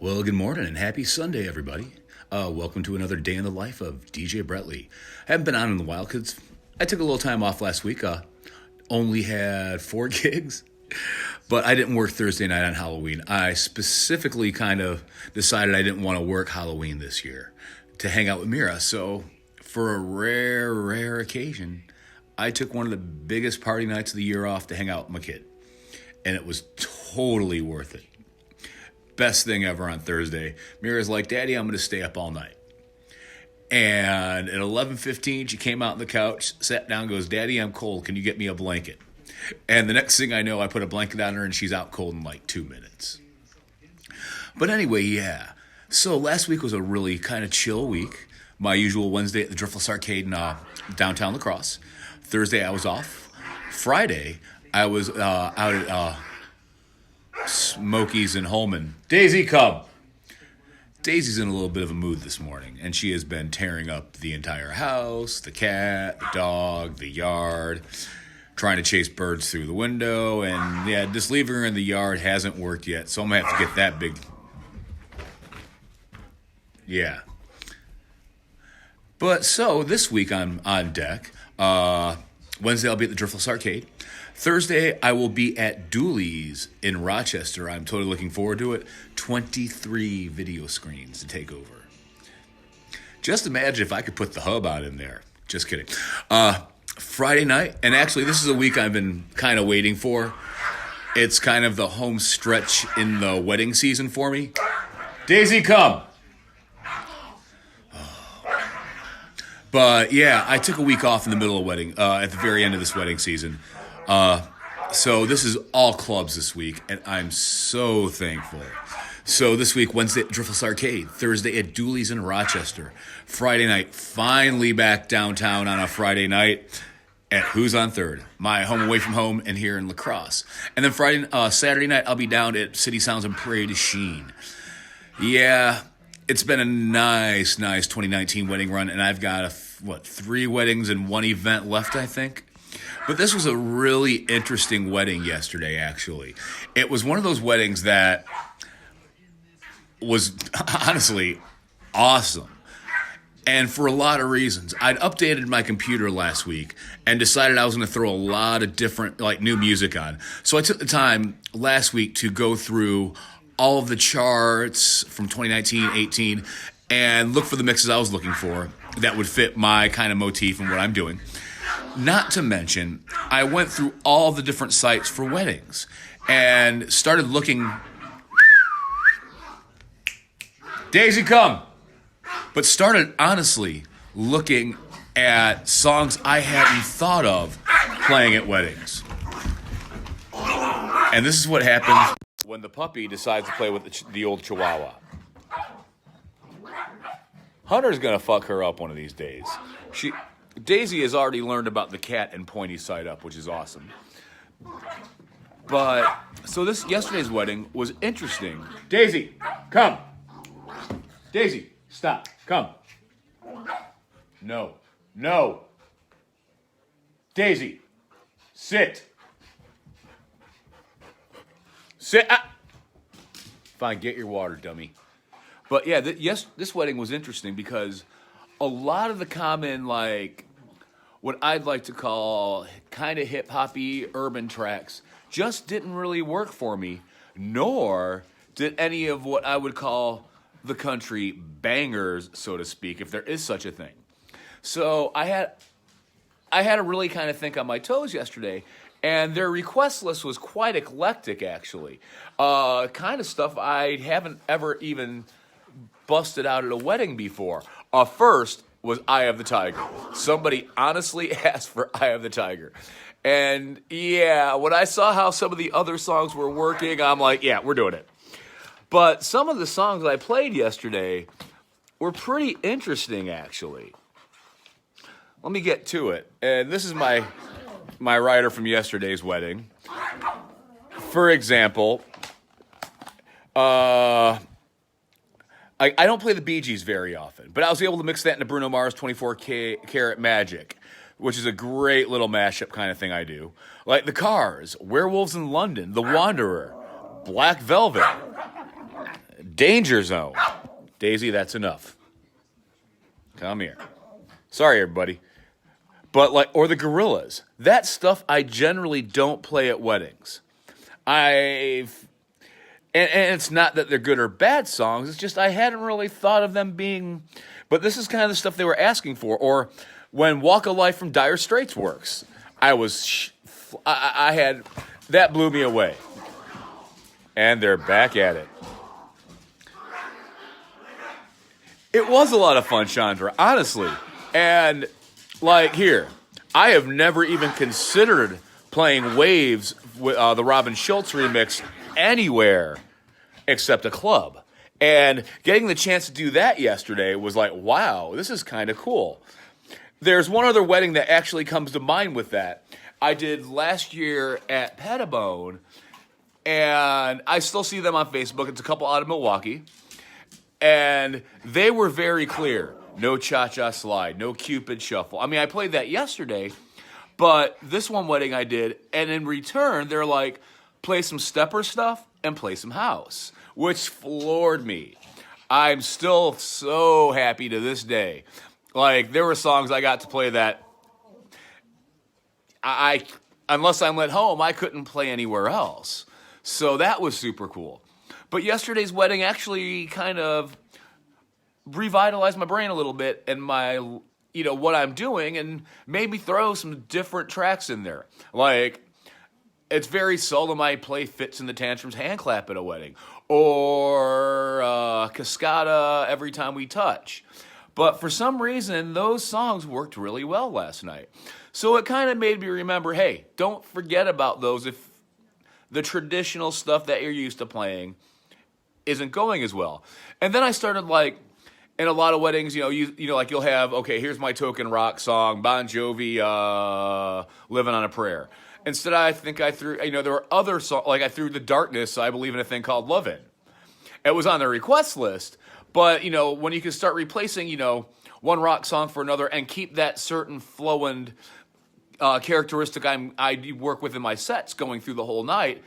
Well, good morning and happy Sunday, everybody. Welcome to another day in the life of DJ Bretley. Haven't been on in a while because I took a little time off last week. Only had 4 gigs, but I didn't work Thursday night on Halloween. I specifically kind of decided I didn't want to work Halloween this year to hang out with Mira. So for a rare occasion, I took one of the biggest party nights of the year off to hang out with my kid. And it was totally worth it. Best thing ever on Thursday. Mira's like, Daddy, I'm going to stay up all night. And at 11:15, she came out on the couch, sat down, goes, Daddy, I'm cold. Can you get me a blanket? And the next thing I know, I put a blanket on her, and she's out cold in like 2 minutes. But anyway, yeah. So last week was a really kind of chill week. My usual Wednesday at the Driftless Arcade in downtown La Crosse. Thursday, I was off. Friday, I was out at Smokies in Holman. Daisy, come. Daisy's in a little bit of a mood this morning, and she has been tearing up the entire house, the cat, the dog, the yard, trying to chase birds through the window, and yeah, just leaving her in the yard hasn't worked yet, so I'm going to have to get that big. Yeah. But so this week on deck, Wednesday I'll be at the Driftless Arcade. Thursday, I will be at Dooley's in Rochester. I'm totally looking forward to it. 23 video screens to take over. Just imagine if I could put the hub out in there. Just kidding. Friday night, and actually this is a week I've been kind of waiting for. It's kind of the home stretch in the wedding season for me. Daisy, come. But yeah, I took a week off in the middle of wedding, at the very end of this wedding season. So this is all clubs this week, and I'm so thankful. So this week, Wednesday at Driftless Arcade, Thursday at Dooley's in Rochester, Friday night, finally back downtown on a Friday night at Who's on Third, my home away from home, and here in La Crosse. And then Saturday night, I'll be down at City Sounds and Prairie du Chien. Yeah, it's been a nice 2019 wedding run, and I've got 3 weddings and 1 event left, I think. But this was a really interesting wedding yesterday, actually. It was one of those weddings that was honestly awesome. And for a lot of reasons. I'd updated my computer last week and decided I was going to throw a lot of different, new music on. So I took the time last week to go through all of the charts from 2019, 18, and look for the mixes I was looking for that would fit my kind of motif and what I'm doing. Not to mention, I went through all the different sites for weddings and started looking. Daisy, come. But started honestly looking at songs I hadn't thought of playing at weddings. And this is what happens when the puppy decides to play with the old Chihuahua. Hunter's going to fuck her up one of these days. Daisy has already learned about the cat and pointy side up, which is awesome. But, so yesterday's wedding was interesting. Daisy, come. Daisy, stop. Come. No. Daisy, sit. Sit. Fine, get your water, dummy. But yeah, this wedding was interesting because a lot of the common, what I'd like to call kind of hip-hoppy urban tracks just didn't really work for me, nor did any of what I would call the country bangers, so to speak, if there is such a thing. So I had to really kind of think on my toes yesterday, and their request list was quite eclectic, actually. Kind of stuff I haven't ever even busted out at a wedding before. First was Eye of the Tiger. Somebody honestly asked for Eye of the Tiger. And yeah, when I saw how some of the other songs were working, I'm like, yeah, we're doing it. But some of the songs I played yesterday were pretty interesting, actually. Let me get to it. And this is my writer from yesterday's wedding. For example, I don't play the Bee Gees very often, but I was able to mix that into Bruno Mars' 24 Karat Magic, which is a great little mashup kind of thing I do. Like The Cars, Werewolves in London, The Wanderer, Black Velvet, Danger Zone. Daisy, that's enough. Come here. Sorry, everybody. But or the Gorillas. That stuff I generally don't play at weddings. And it's not that they're good or bad songs. It's just I hadn't really thought of them being. But this is kind of the stuff they were asking for. Or when Walk of Life from Dire Straits works, I had that blew me away. And they're back at it. It was a lot of fun, Chandra, honestly. And here, I have never even considered playing Waves with the Robin Schultz remix anywhere except a club. And getting the chance to do that yesterday was like, wow, this is kind of cool. There's one other wedding that actually comes to mind with that. I did last year at Pettibone, and I still see them on Facebook. It's a couple out of Milwaukee. And they were very clear. No cha-cha slide, no Cupid shuffle. I mean, I played that yesterday, but this one wedding I did, and in return, they're like, play some stepper stuff and play some house, which floored me. I'm still so happy to this day. There were songs I got to play that unless I'm at home, I couldn't play anywhere else. So that was super cool. But yesterday's wedding actually kind of revitalized my brain a little bit and my, what I'm doing, and made me throw some different tracks in there. It's very seldom I play Fits in the Tantrums hand clap at a wedding, or Cascada Every Time We Touch. But for some reason, those songs worked really well last night. So it kind of made me remember, hey, don't forget about those if the traditional stuff that you're used to playing isn't going as well. And then I started in a lot of weddings, you'll have, okay, here's my token rock song, Bon Jovi, Living on a Prayer. Instead, I think I threw, there were other songs, I threw The Darkness, I Believe in a Thing Called Lovin'. It was on the request list, but, when you can start replacing, one rock song for another and keep that certain flowing characteristic I work with in my sets going through the whole night,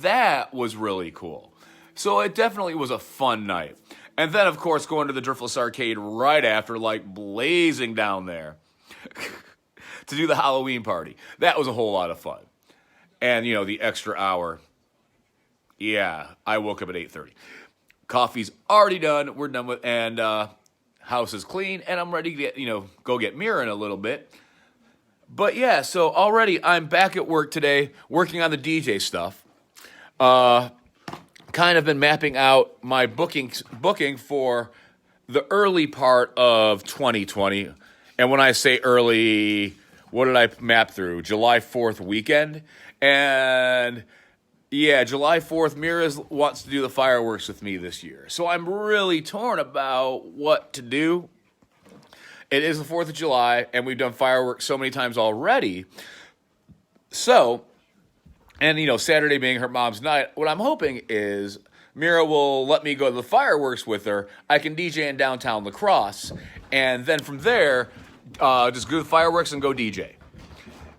that was really cool. So it definitely was a fun night. And then, of course, going to the Driftless Arcade right after, blazing down there to do the Halloween party. That was a whole lot of fun. And, the extra hour. Yeah, I woke up at 8:30. Coffee's already done. We're done with, and house is clean, and I'm ready to get, go get Mira in a little bit. But yeah, so already I'm back at work today, working on the DJ stuff. Kind of been mapping out my booking for the early part of 2020. And when I say early, what did I map through? July 4th weekend. And yeah, July 4th, Mira wants to do the fireworks with me this year. So I'm really torn about what to do. It is the 4th of July, and we've done fireworks so many times already. So, and Saturday being her mom's night, what I'm hoping is Mira will let me go to the fireworks with her. I can DJ in downtown La Crosse, and then from there, just go to the fireworks and go DJ.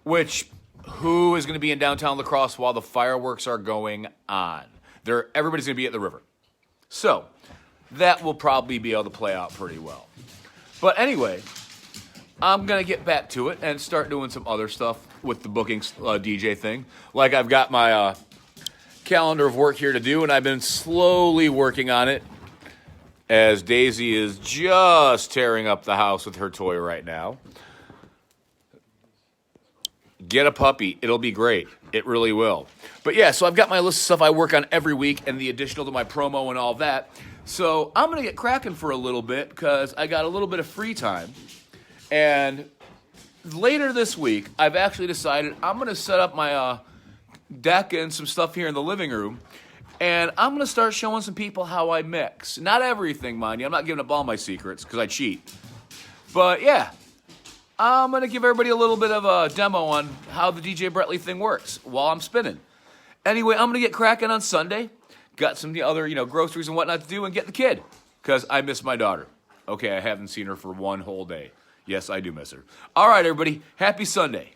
Who is going to be in downtown La Crosse while the fireworks are going on? Everybody's going to be at the river. So, that will probably be able to play out pretty well. But anyway, I'm going to get back to it and start doing some other stuff with the booking DJ thing. I've got my calendar of work here to do, and I've been slowly working on it as Daisy is just tearing up the house with her toy right now. Get a puppy. It'll be great. It really will. But yeah, so I've got my list of stuff I work on every week and the additional to my promo and all that. So I'm going to get cracking for a little bit because I got a little bit of free time. And later this week, I've actually decided I'm going to set up my deck and some stuff here in the living room. And I'm going to start showing some people how I mix. Not everything, mind you. I'm not giving up all my secrets because I cheat. But yeah, I'm going to give everybody a little bit of a demo on how the DJ Brettley thing works while I'm spinning. Anyway, I'm going to get cracking on Sunday. Got some other, groceries and whatnot to do and get the kid because I miss my daughter. Okay, I haven't seen her for one whole day. Yes, I do miss her. All right, everybody. Happy Sunday.